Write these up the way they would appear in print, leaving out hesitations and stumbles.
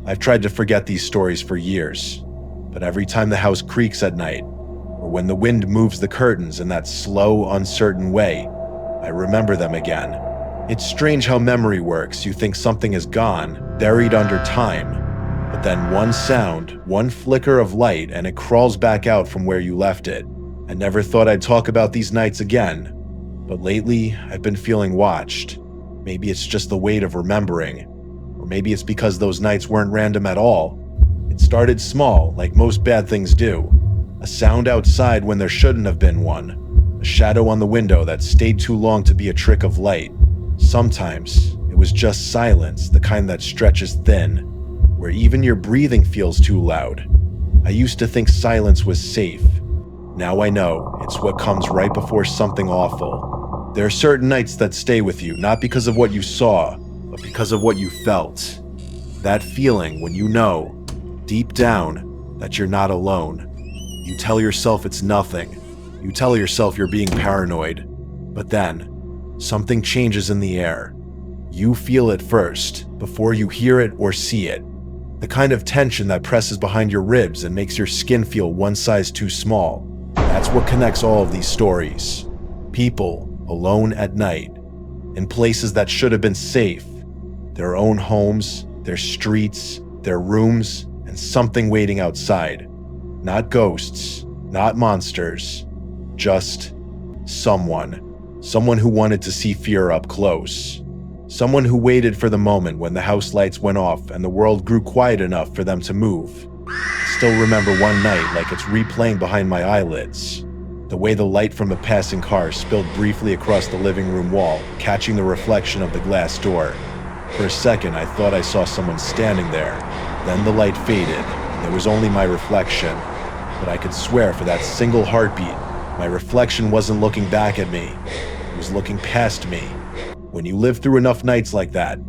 I've tried to forget these stories for years, but every time the house creaks at night, or when the wind moves the curtains in that slow, uncertain way, I remember them again. It's strange how memory works. You think something is gone, buried under time, but then one sound, one flicker of light, and it crawls back out from where you left it. I never thought I'd talk about these nights again, but lately I've been feeling watched. Maybe it's just the weight of remembering, or maybe it's because those nights weren't random at all. It started small, like most bad things do. A sound outside when there shouldn't have been one. A shadow on the window that stayed too long to be a trick of light. Sometimes it was just silence, the kind that stretches thin, where even your breathing feels too loud. I used to think silence was safe. Now I know it's what comes right before something awful. There are certain nights that stay with you, not because of what you saw, but because of what you felt. That feeling when you know, deep down, that you're not alone. You tell yourself it's nothing. You tell yourself you're being paranoid. But then, something changes in the air. You feel it first, before you hear it or see it. The kind of tension that presses behind your ribs and makes your skin feel one size too small. That's what connects all of these stories. People alone at night, in places that should have been safe. Their own homes, their streets, their rooms, and something waiting outside. Not ghosts, not monsters, just someone. Someone who wanted to see fear up close. Someone who waited for the moment when the house lights went off and the world grew quiet enough for them to move. I still remember one night like it's replaying behind my eyelids. The way the light from a passing car spilled briefly across the living room wall, catching the reflection of the glass door. For a second, I thought I saw someone standing there. Then the light faded, and there was only my reflection. But I could swear for that single heartbeat, my reflection wasn't looking back at me. It was looking past me. When you live through enough nights like that,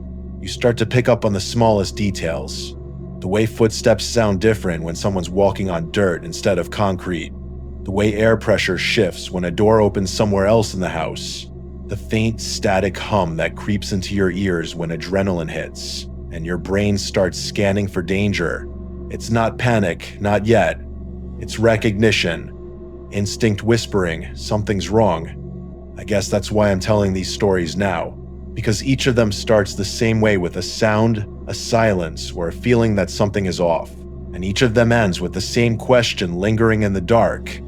you start to pick up on the smallest details. The way footsteps sound different when someone's walking on dirt instead of concrete. The way air pressure shifts when a door opens somewhere else in the house. The faint, static hum that creeps into your ears when adrenaline hits, and your brain starts scanning for danger. It's not panic, not yet. It's recognition. Instinct whispering, something's wrong. I guess that's why I'm telling these stories now, because each of them starts the same way with a sound, a silence, or a feeling that something is off. And each of them ends with the same question lingering in the dark.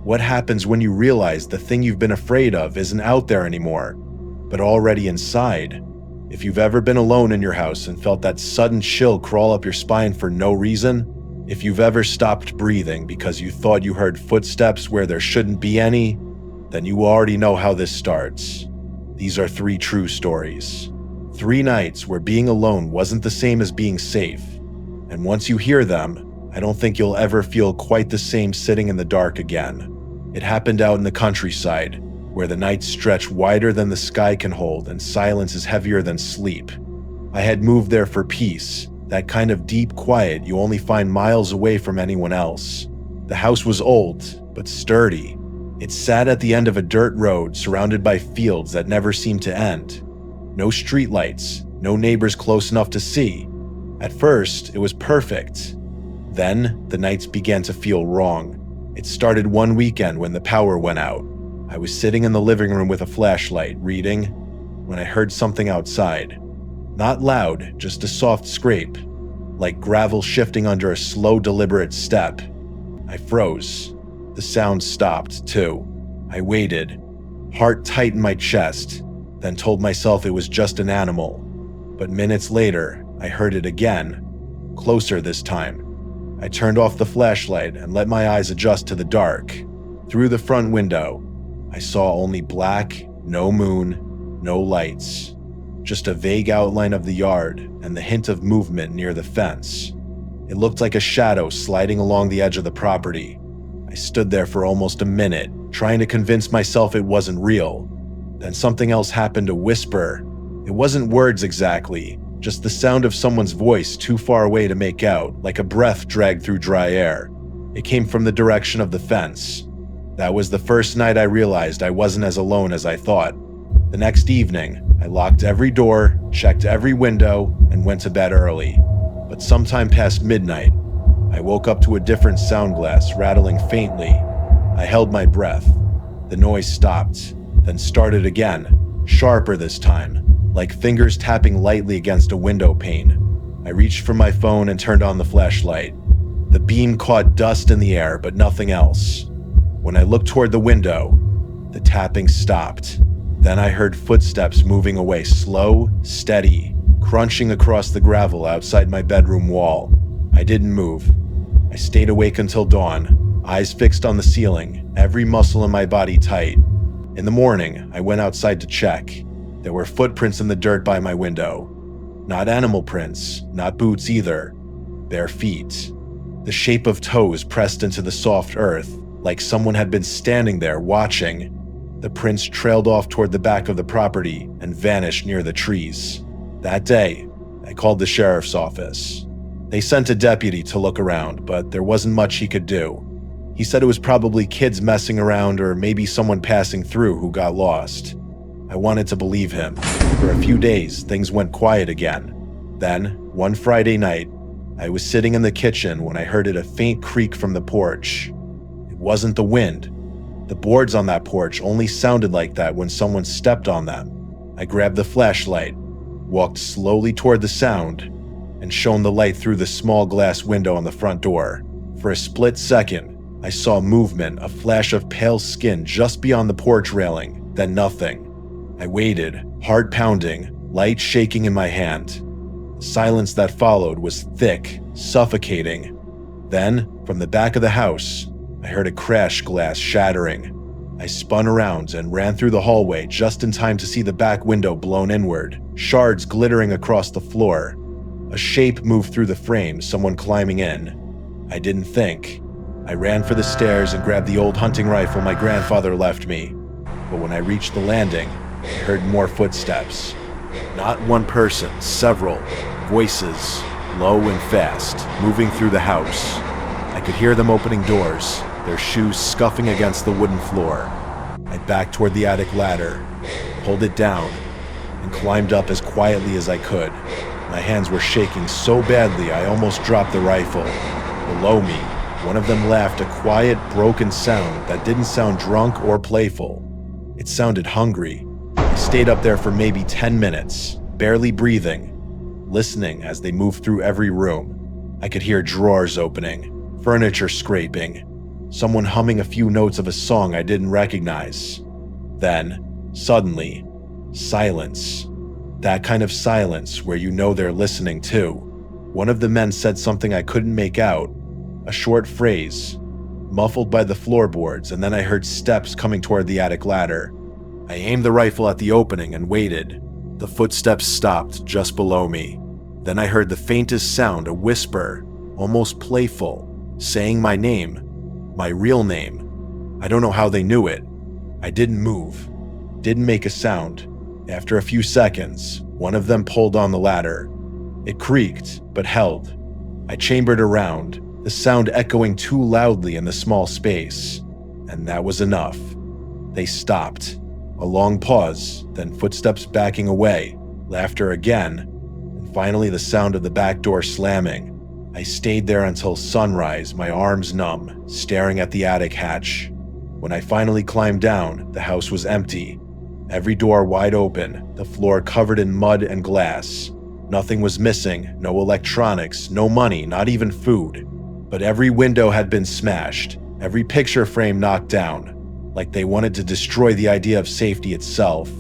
What happens when you realize the thing you've been afraid of isn't out there anymore, but already inside? If you've ever been alone in your house and felt that sudden chill crawl up your spine for no reason, if you've ever stopped breathing because you thought you heard footsteps where there shouldn't be any, then you already know how this starts. These are 3 true stories. 3 nights where being alone wasn't the same as being safe. And once you hear them, I don't think you'll ever feel quite the same sitting in the dark again. It happened out in the countryside, where the nights stretch wider than the sky can hold and silence is heavier than sleep. I had moved there for peace, that kind of deep quiet you only find miles away from anyone else. The house was old, but sturdy. It sat at the end of a dirt road surrounded by fields that never seemed to end. No streetlights, no neighbors close enough to see. At first, it was perfect. Then, the nights began to feel wrong. It started one weekend when the power went out. I was sitting in the living room with a flashlight, reading, when I heard something outside. Not loud, just a soft scrape, like gravel shifting under a slow, deliberate step. I froze. The sound stopped, too. I waited, heart tight in my chest, then told myself it was just an animal. But minutes later, I heard it again, closer this time. I turned off the flashlight and let my eyes adjust to the dark. Through the front window, I saw only black, no moon, no lights. Just a vague outline of the yard and the hint of movement near the fence. It looked like a shadow sliding along the edge of the property. I stood there for almost a minute, trying to convince myself it wasn't real. Then something else happened, a whisper. It wasn't words exactly, just the sound of someone's voice too far away to make out, like a breath dragged through dry air. It came from the direction of the fence. That was the first night I realized I wasn't as alone as I thought. The next evening, I locked every door, checked every window, and went to bed early. But sometime past midnight, I woke up to a different sound glass rattling faintly. I held my breath. The noise stopped, then started again, sharper this time, like fingers tapping lightly against a window pane. I reached for my phone and turned on the flashlight. The beam caught dust in the air, but nothing else. When I looked toward the window, the tapping stopped. Then I heard footsteps moving away, slow, steady, crunching across the gravel outside my bedroom wall. I didn't move. I stayed awake until dawn, eyes fixed on the ceiling, every muscle in my body tight. In the morning, I went outside to check. There were footprints in the dirt by my window. Not animal prints, not boots either. Bare feet. The shape of toes pressed into the soft earth, like someone had been standing there watching. The prints trailed off toward the back of the property and vanished near the trees. That day, I called the sheriff's office. They sent a deputy to look around, but there wasn't much he could do. He said it was probably kids messing around or maybe someone passing through who got lost. I wanted to believe him. For a few days, things went quiet again. Then, one Friday night, I was sitting in the kitchen when I heard a faint creak from the porch. It wasn't the wind. The boards on that porch only sounded like that when someone stepped on them. I grabbed the flashlight, walked slowly toward the sound, and shone the light through the small glass window on the front door. For a split second, I saw movement, a flash of pale skin just beyond the porch railing, then nothing. I waited, heart pounding, light shaking in my hand. The silence that followed was thick, suffocating. Then, from the back of the house, I heard a crash, glass shattering. I spun around and ran through the hallway just in time to see the back window blown inward, shards glittering across the floor. A shape moved through the frame, someone climbing in. I didn't think. I ran for the stairs and grabbed the old hunting rifle my grandfather left me. But when I reached the landing, I heard more footsteps. Not one person, several. Voices, low and fast, moving through the house. I could hear them opening doors, their shoes scuffing against the wooden floor. I backed toward the attic ladder, pulled it down, and climbed up as quietly as I could. My hands were shaking so badly I almost dropped the rifle. Below me, one of them laughed, a quiet, broken sound that didn't sound drunk or playful. It sounded hungry. I stayed up there for maybe 10 minutes, barely breathing, listening as they moved through every room. I could hear drawers opening, furniture scraping, someone humming a few notes of a song I didn't recognize. Then, suddenly, silence. That kind of silence where you know they're listening too. One of the men said something I couldn't make out, a short phrase, muffled by the floorboards, and then I heard steps coming toward the attic ladder. I aimed the rifle at the opening and waited. The footsteps stopped just below me. Then I heard the faintest sound, a whisper, almost playful, saying my name, my real name. I don't know how they knew it. I didn't move, didn't make a sound. After a few seconds, one of them pulled on the ladder. It creaked, but held. I chambered around, the sound echoing too loudly in the small space. And that was enough. They stopped. A long pause, then footsteps backing away, laughter again, and finally the sound of the back door slamming. I stayed there until sunrise, my arms numb, staring at the attic hatch. When I finally climbed down, the house was empty. Every door wide open, the floor covered in mud and glass. Nothing was missing, no electronics, no money, not even food. But every window had been smashed, every picture frame knocked down, like they wanted to destroy the idea of safety itself.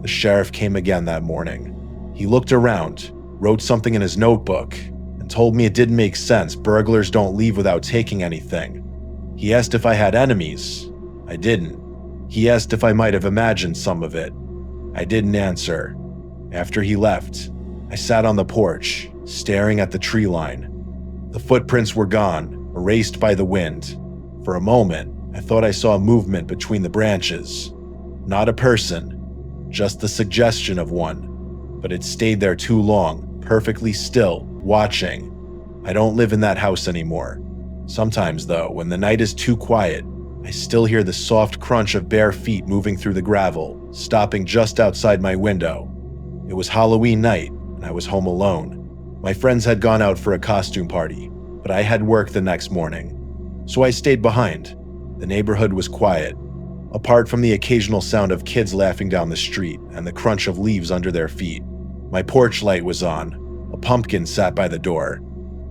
The sheriff came again that morning. He looked around, wrote something in his notebook, and told me it didn't make sense. Burglars don't leave without taking anything. He asked if I had enemies. I didn't. He asked if I might have imagined some of it. I didn't answer. After he left, I sat on the porch, staring at the tree line. The footprints were gone, erased by the wind. For a moment, I thought I saw a movement between the branches. Not a person, just the suggestion of one. But it stayed there too long, perfectly still, watching. I don't live in that house anymore. Sometimes, though, when the night is too quiet, I still hear the soft crunch of bare feet moving through the gravel, stopping just outside my window. It was Halloween night, and I was home alone. My friends had gone out for a costume party, but I had work the next morning, so I stayed behind. The neighborhood was quiet, apart from the occasional sound of kids laughing down the street and the crunch of leaves under their feet. My porch light was on. A pumpkin sat by the door,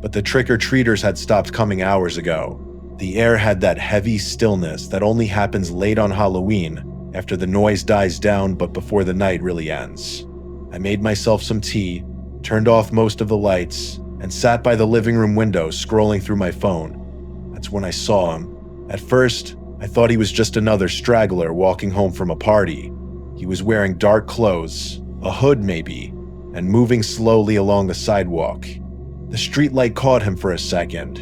but the trick-or-treaters had stopped coming hours ago. The air had that heavy stillness that only happens late on Halloween, after the noise dies down but before the night really ends. I made myself some tea, turned off most of the lights, and sat by the living room window scrolling through my phone. That's when I saw him. At first, I thought he was just another straggler walking home from a party. He was wearing dark clothes, a hood maybe, and moving slowly along the sidewalk. The streetlight caught him for a second,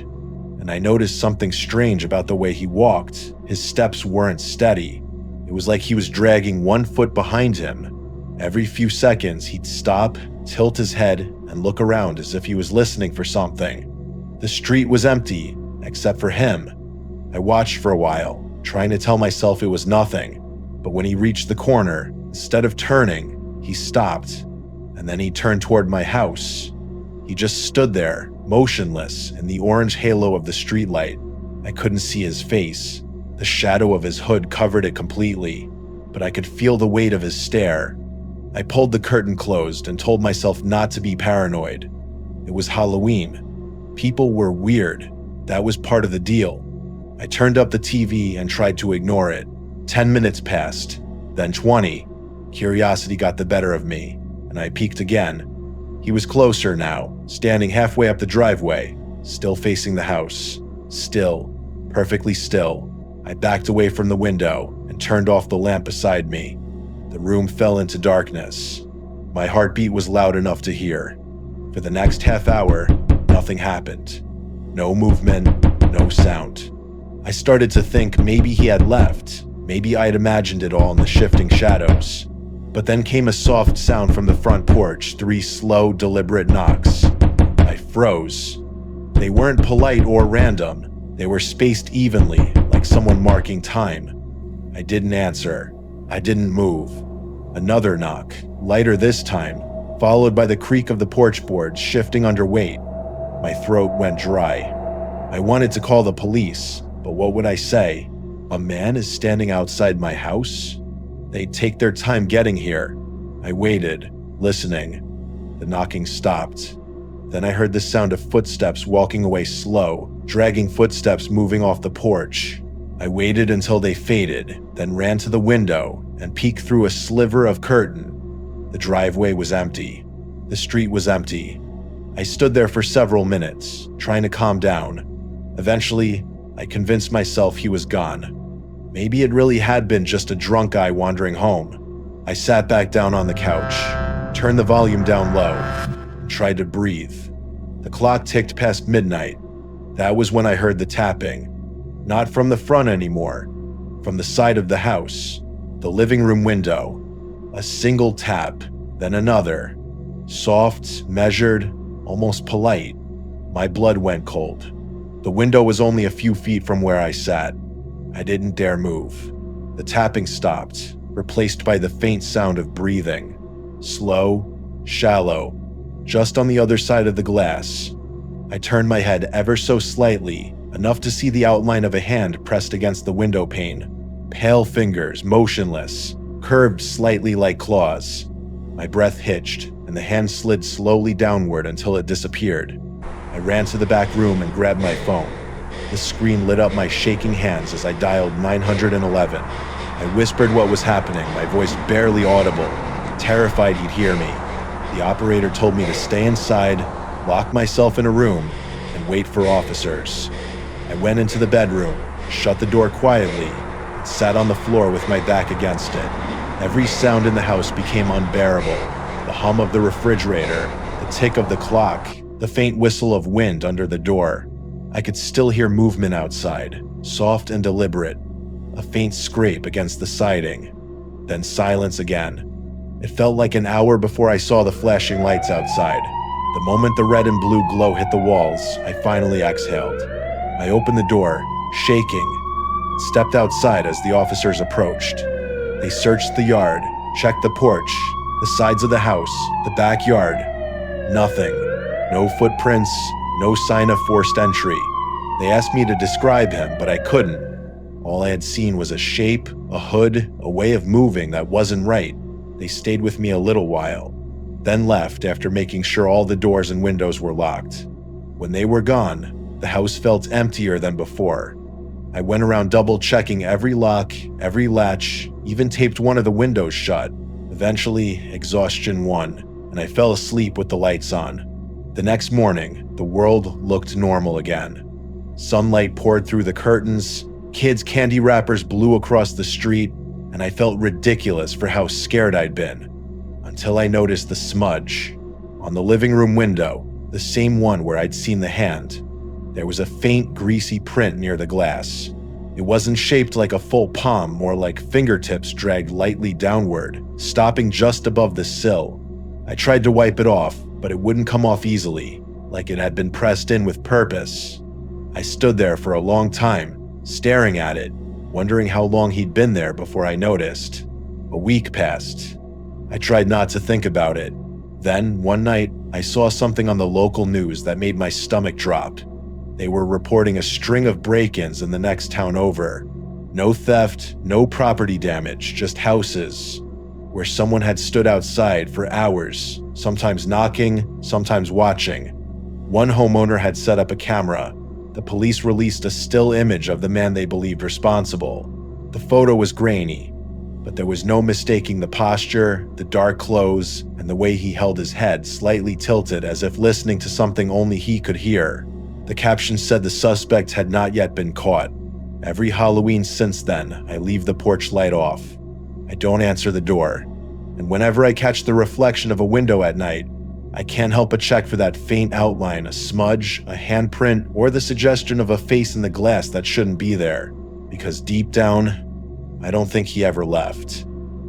and I noticed something strange about the way he walked. His steps weren't steady. It was like he was dragging one foot behind him. Every few seconds, he'd stop, tilt his head, and look around as if he was listening for something. The street was empty, except for him. I watched for a while, trying to tell myself it was nothing, but when he reached the corner, instead of turning, he stopped, and then he turned toward my house. He just stood there, motionless, in the orange halo of the streetlight. I couldn't see his face. The shadow of his hood covered it completely, but I could feel the weight of his stare. I pulled the curtain closed and told myself not to be paranoid. It was Halloween. People were weird. That was part of the deal. I turned up the TV and tried to ignore it. 10 minutes passed, then 20. Curiosity got the better of me, and I peeked again. He was closer now, standing halfway up the driveway, still facing the house. Still, perfectly still. I backed away from the window and turned off the lamp beside me. The room fell into darkness. My heartbeat was loud enough to hear. For the next half hour, nothing happened. No movement, no sound. I started to think maybe he had left. Maybe I'd imagined it all in the shifting shadows. But then came a soft sound from the front porch, 3 slow, deliberate knocks. I froze. They weren't polite or random. They were spaced evenly, like someone marking time. I didn't answer. I didn't move. Another knock, lighter this time, followed by the creak of the porch boards shifting under weight. My throat went dry. I wanted to call the police, but what would I say? A man is standing outside my house? They'd take their time getting here. I waited, listening. The knocking stopped. Then I heard the sound of footsteps walking away slow, dragging footsteps moving off the porch. I waited until they faded, then ran to the window and peeked through a sliver of curtain. The driveway was empty. The street was empty. I stood there for several minutes, trying to calm down. Eventually, I convinced myself he was gone. Maybe it really had been just a drunk guy wandering home. I sat back down on the couch, turned the volume down low, and tried to breathe. The clock ticked past midnight. That was when I heard the tapping. Not from the front anymore, from the side of the house, the living room window. A single tap, then another. Soft, measured, almost polite. My blood went cold. The window was only a few feet from where I sat. I didn't dare move. The tapping stopped, replaced by the faint sound of breathing. Slow, shallow, just on the other side of the glass. I turned my head ever so slightly, enough to see the outline of a hand pressed against the window pane. Pale fingers, motionless, curved slightly like claws. My breath hitched, and the hand slid slowly downward until it disappeared. I ran to the back room and grabbed my phone. The screen lit up my shaking hands as I dialed 911. I whispered what was happening, my voice barely audible, terrified he'd hear me. The operator told me to stay inside, lock myself in a room, and wait for officers. I went into the bedroom, shut the door quietly, and sat on the floor with my back against it. Every sound in the house became unbearable. The hum of the refrigerator, the tick of the clock, the faint whistle of wind under the door. I could still hear movement outside, soft and deliberate. A faint scrape against the siding. Then silence again. It felt like an hour before I saw the flashing lights outside. The moment the red and blue glow hit the walls, I finally exhaled. I opened the door, shaking, and stepped outside as the officers approached. They searched the yard, checked the porch, the sides of the house, the backyard. Nothing. No footprints, no sign of forced entry. They asked me to describe him, but I couldn't. All I had seen was a shape, a hood, a way of moving that wasn't right. They stayed with me a little while, then left after making sure all the doors and windows were locked. When they were gone, the house felt emptier than before. I went around double-checking every lock, every latch, even taped one of the windows shut. Eventually, exhaustion won, and I fell asleep with the lights on. The next morning, the world looked normal again. Sunlight poured through the curtains, kids' candy wrappers blew across the street, and I felt ridiculous for how scared I'd been. Until I noticed the smudge. On the living room window, the same one where I'd seen the hand. There was a faint, greasy print near the glass. It wasn't shaped like a full palm, more like fingertips dragged lightly downward, stopping just above the sill. I tried to wipe it off, but it wouldn't come off easily, like it had been pressed in with purpose. I stood there for a long time, staring at it, wondering how long he'd been there before I noticed. A week passed. I tried not to think about it. Then, one night, I saw something on the local news that made my stomach drop. They were reporting a string of break-ins in the next town over. No theft, no property damage, just houses, where someone had stood outside for hours, sometimes knocking, sometimes watching. One homeowner had set up a camera. The police released a still image of the man they believed responsible. The photo was grainy, but there was no mistaking the posture, the dark clothes, and the way he held his head slightly tilted as if listening to something only he could hear. The caption said the suspect had not yet been caught. Every Halloween since then, I leave the porch light off. I don't answer the door. And whenever I catch the reflection of a window at night, I can't help but check for that faint outline, a smudge, a handprint, or the suggestion of a face in the glass that shouldn't be there. Because deep down, I don't think he ever left.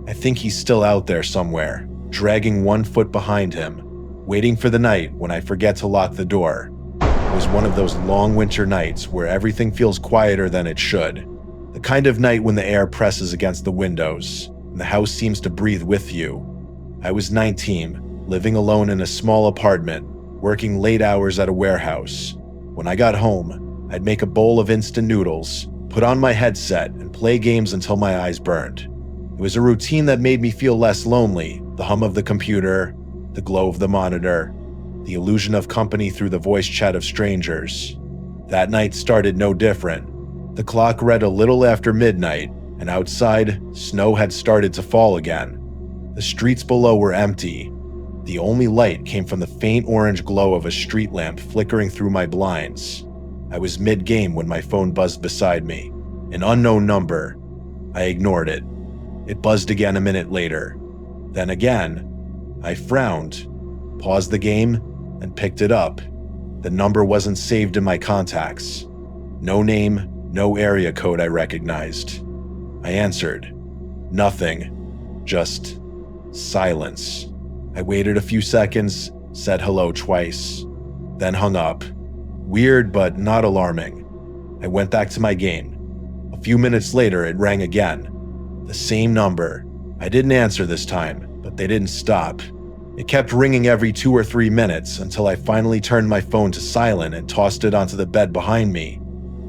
I think he's still out there somewhere, dragging one foot behind him, waiting for the night when I forget to lock the door. It was one of those long winter nights where everything feels quieter than it should. The kind of night when the air presses against the windows, and the house seems to breathe with you. I was 19, living alone in a small apartment, working late hours at a warehouse. When I got home, I'd make a bowl of instant noodles, put on my headset, and play games until my eyes burned. It was a routine that made me feel less lonely, the hum of the computer, the glow of the monitor, the illusion of company through the voice chat of strangers. That night started no different. The clock read a little after midnight, and outside, snow had started to fall again. The streets below were empty. The only light came from the faint orange glow of a street lamp flickering through my blinds. I was mid-game when my phone buzzed beside me. An unknown number. I ignored it. It buzzed again a minute later. Then again. I frowned, paused the game, and picked it up. The number wasn't saved in my contacts. No name, no area code I recognized. I answered. Nothing. Just silence. I waited a few seconds, said hello twice, then hung up. Weird, but not alarming. I went back to my game. A few minutes later, it rang again. The same number. I didn't answer this time, but they didn't stop. It kept ringing every 2 or 3 minutes until I finally turned my phone to silent and tossed it onto the bed behind me.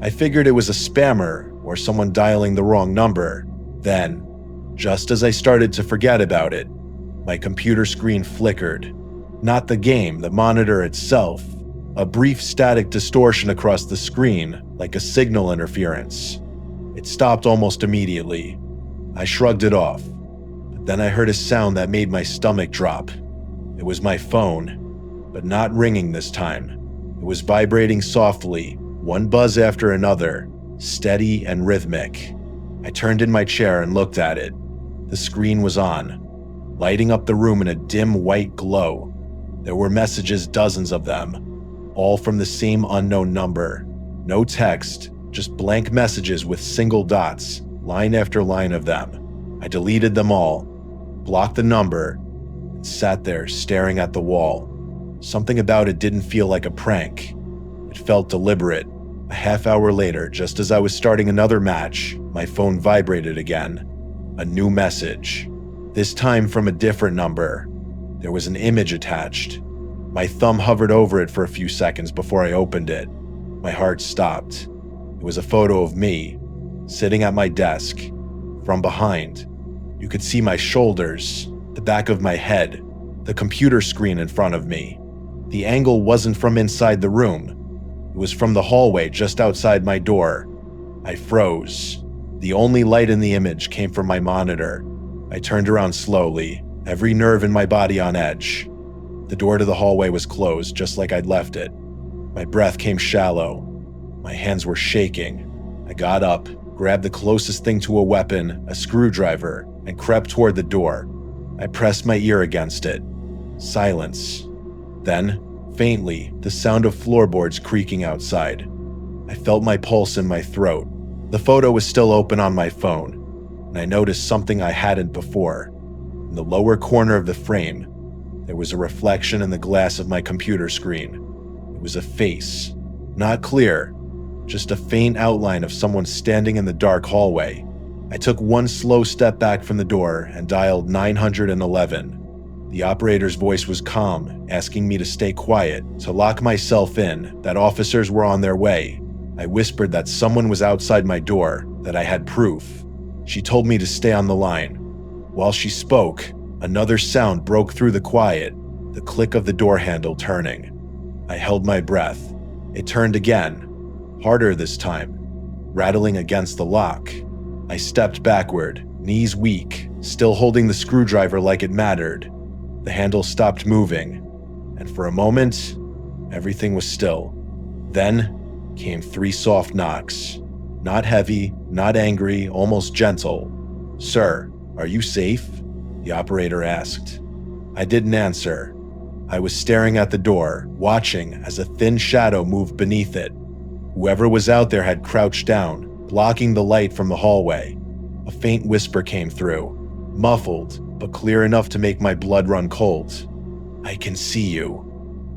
I figured it was a spammer or someone dialing the wrong number. Then, just as I started to forget about it, my computer screen flickered. Not the game, the monitor itself. A brief static distortion across the screen, like a signal interference. It stopped almost immediately. I shrugged it off, but then I heard a sound that made my stomach drop. It was my phone, but not ringing this time. It was vibrating softly, one buzz after another, steady and rhythmic. I turned in my chair and looked at it. The screen was on, lighting up the room in a dim white glow. There were messages, dozens of them, all from the same unknown number. No text, just blank messages with single dots, line after line of them. I deleted them all, blocked the number, and sat there staring at the wall. Something about it didn't feel like a prank. It felt deliberate. A half hour later, just as I was starting another match, my phone vibrated again. A new message. This time from a different number. There was an image attached. My thumb hovered over it for a few seconds before I opened it. My heart stopped. It was a photo of me, sitting at my desk. From behind, you could see my shoulders, the back of my head, the computer screen in front of me. The angle wasn't from inside the room. It was from the hallway just outside my door. I froze. The only light in the image came from my monitor. I turned around slowly, every nerve in my body on edge. The door to the hallway was closed, just like I'd left it. My breath came shallow. My hands were shaking. I got up, grabbed the closest thing to a weapon, a screwdriver, and crept toward the door. I pressed my ear against it. Silence. Then, faintly, the sound of floorboards creaking outside. I felt my pulse in my throat. The photo was still open on my phone, and I noticed something I hadn't before. In the lower corner of the frame, there was a reflection in the glass of my computer screen. It was a face. Not clear, just a faint outline of someone standing in the dark hallway. I took one slow step back from the door and dialed 911. The operator's voice was calm, asking me to stay quiet, to lock myself in, that officers were on their way. I whispered that someone was outside my door, that I had proof. She told me to stay on the line. While she spoke, another sound broke through the quiet, the click of the door handle turning. I held my breath. It turned again, harder this time, rattling against the lock. I stepped backward, knees weak, still holding the screwdriver like it mattered. The handle stopped moving, and for a moment, everything was still. Then came 3 soft knocks. Not heavy, not angry, almost gentle. "Sir, are you safe?" the operator asked. I didn't answer. I was staring at the door, watching as a thin shadow moved beneath it. Whoever was out there had crouched down, blocking the light from the hallway. A faint whisper came through, muffled, but clear enough to make my blood run cold. "I can see you."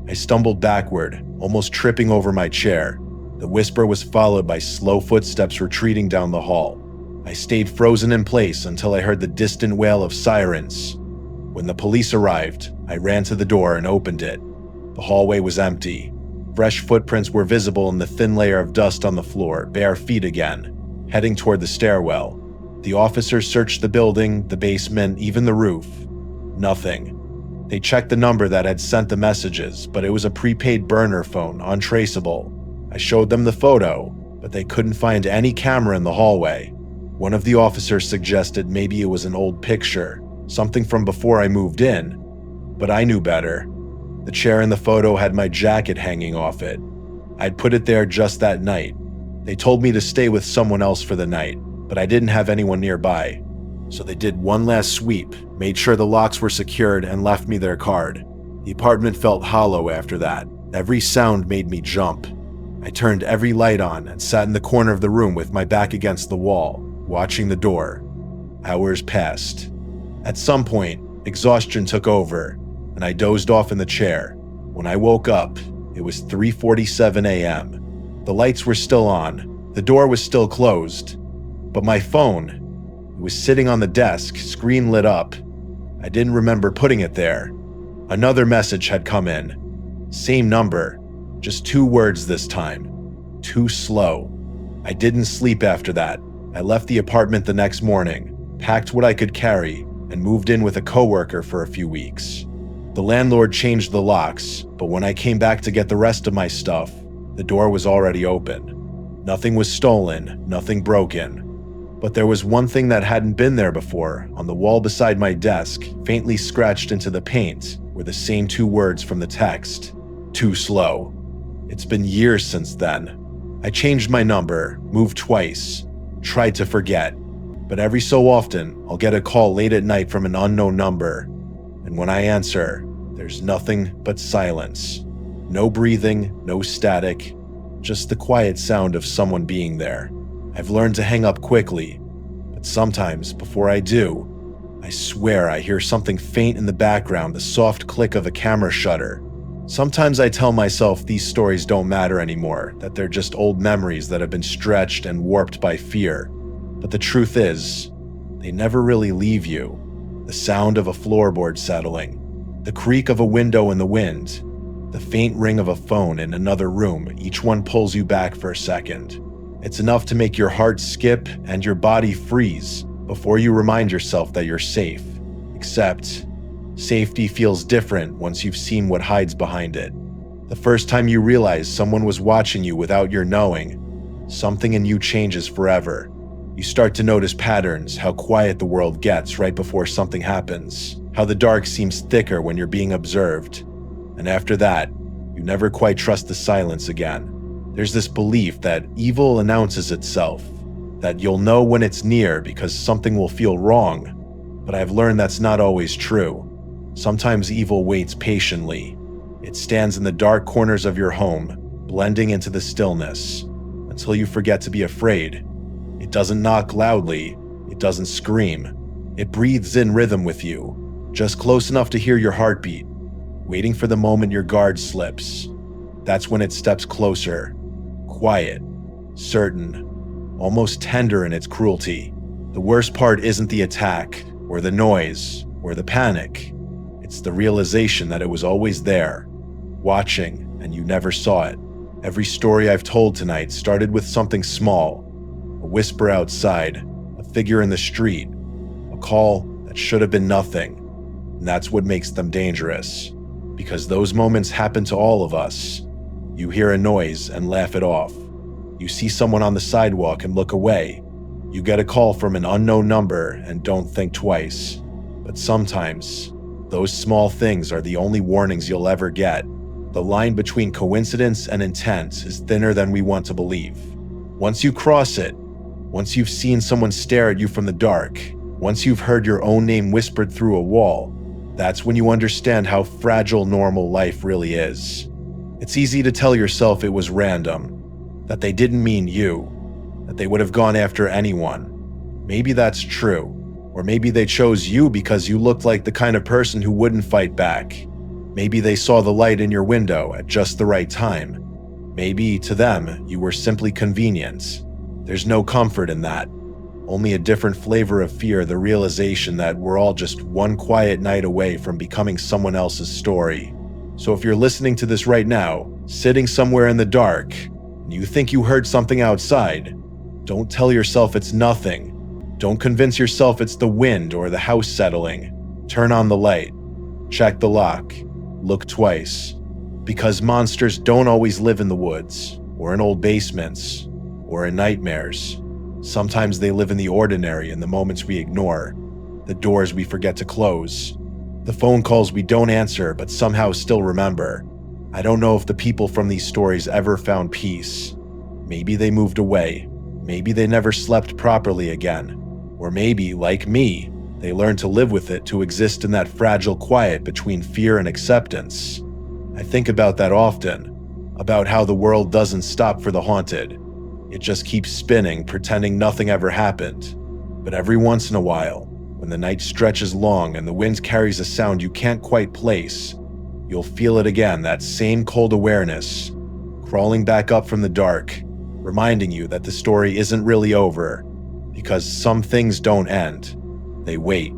I stumbled backward, almost tripping over my chair. The whisper was followed by slow footsteps retreating down the hall. I stayed frozen in place until I heard the distant wail of sirens. When the police arrived, I ran to the door and opened it. The hallway was empty. Fresh footprints were visible in the thin layer of dust on the floor, bare feet again, heading toward the stairwell. The officers searched the building, the basement, even the roof. Nothing. They checked the number that had sent the messages, but it was a prepaid burner phone, untraceable. I showed them the photo, but they couldn't find any camera in the hallway. One of the officers suggested maybe it was an old picture, something from before I moved in, but I knew better. The chair in the photo had my jacket hanging off it. I'd put it there just that night. They told me to stay with someone else for the night, but I didn't have anyone nearby. So they did one last sweep, made sure the locks were secured, and left me their card. The apartment felt hollow after that. Every sound made me jump. I turned every light on and sat in the corner of the room with my back against the wall, watching the door. Hours passed. At some point, exhaustion took over, and I dozed off in the chair. When I woke up, it was 3:47 a.m. The lights were still on, the door was still closed, but my phone, it was sitting on the desk, screen lit up. I didn't remember putting it there. Another message had come in. Same number, just 2 words this time. Too slow. I didn't sleep after that. I left the apartment the next morning, packed what I could carry, and moved in with a coworker for a few weeks. The landlord changed the locks, but when I came back to get the rest of my stuff, the door was already open. Nothing was stolen, nothing broken. But there was one thing that hadn't been there before. On the wall beside my desk, faintly scratched into the paint, were the same 2 words from the text. Too slow. It's been years since then. I changed my number, moved twice, tried to forget. But every so often, I'll get a call late at night from an unknown number. And when I answer, there's nothing but silence. No breathing, no static, just the quiet sound of someone being there. I've learned to hang up quickly, but sometimes, before I do, I swear I hear something faint in the background, the soft click of a camera shutter. Sometimes I tell myself these stories don't matter anymore, that they're just old memories that have been stretched and warped by fear. But the truth is, they never really leave you. The sound of a floorboard settling, the creak of a window in the wind, The faint ring of a phone in another room, each one pulls you back for a second. It's enough to make your heart skip and your body freeze before you remind yourself that you're safe. Except, safety feels different once you've seen what hides behind it. The first time you realize someone was watching you without your knowing, something in you changes forever. You start to notice patterns, how quiet the world gets right before something happens, how the dark seems thicker when you're being observed. And after that, you never quite trust the silence again. There's this belief that evil announces itself, that you'll know when it's near because something will feel wrong. But I've learned that's not always true. Sometimes evil waits patiently. It stands in the dark corners of your home, blending into the stillness, until you forget to be afraid. It doesn't knock loudly, it doesn't scream. It breathes in rhythm with you, just close enough to hear your heartbeat, waiting for the moment your guard slips. That's when it steps closer, quiet, certain, almost tender in its cruelty. The worst part isn't the attack, or the noise, or the panic. It's the realization that it was always there, watching, and you never saw it. Every story I've told tonight started with something small, a whisper outside, a figure in the street, a call that should have been nothing. And that's what makes them dangerous, because those moments happen to all of us. You hear a noise and laugh it off. You see someone on the sidewalk and look away. You get a call from an unknown number and don't think twice. But sometimes, those small things are the only warnings you'll ever get. The line between coincidence and intent is thinner than we want to believe. Once you cross it, once you've seen someone stare at you from the dark, once you've heard your own name whispered through a wall, that's when you understand how fragile normal life really is. It's easy to tell yourself it was random, that they didn't mean you, that they would have gone after anyone. Maybe that's true, or maybe they chose you because you looked like the kind of person who wouldn't fight back. Maybe they saw the light in your window at just the right time. Maybe, to them, you were simply convenient. There's no comfort in that. Only a different flavor of fear, the realization that we're all just one quiet night away from becoming someone else's story. So if you're listening to this right now, sitting somewhere in the dark, and you think you heard something outside, don't tell yourself it's nothing. Don't convince yourself it's the wind or the house settling. Turn on the light. Check the lock. Look twice. Because monsters don't always live in the woods, or in old basements, or in nightmares. Sometimes they live in the ordinary, in the moments we ignore, the doors we forget to close, the phone calls we don't answer but somehow still remember. I don't know if the people from these stories ever found peace. Maybe they moved away. Maybe they never slept properly again. Or maybe, like me, they learned to live with it, to exist in that fragile quiet between fear and acceptance. I think about that often, about how the world doesn't stop for the haunted. It just keeps spinning, pretending nothing ever happened. But every once in a while, when the night stretches long and the wind carries a sound you can't quite place, you'll feel it again, that same cold awareness, crawling back up from the dark, reminding you that the story isn't really over, because some things don't end, they wait.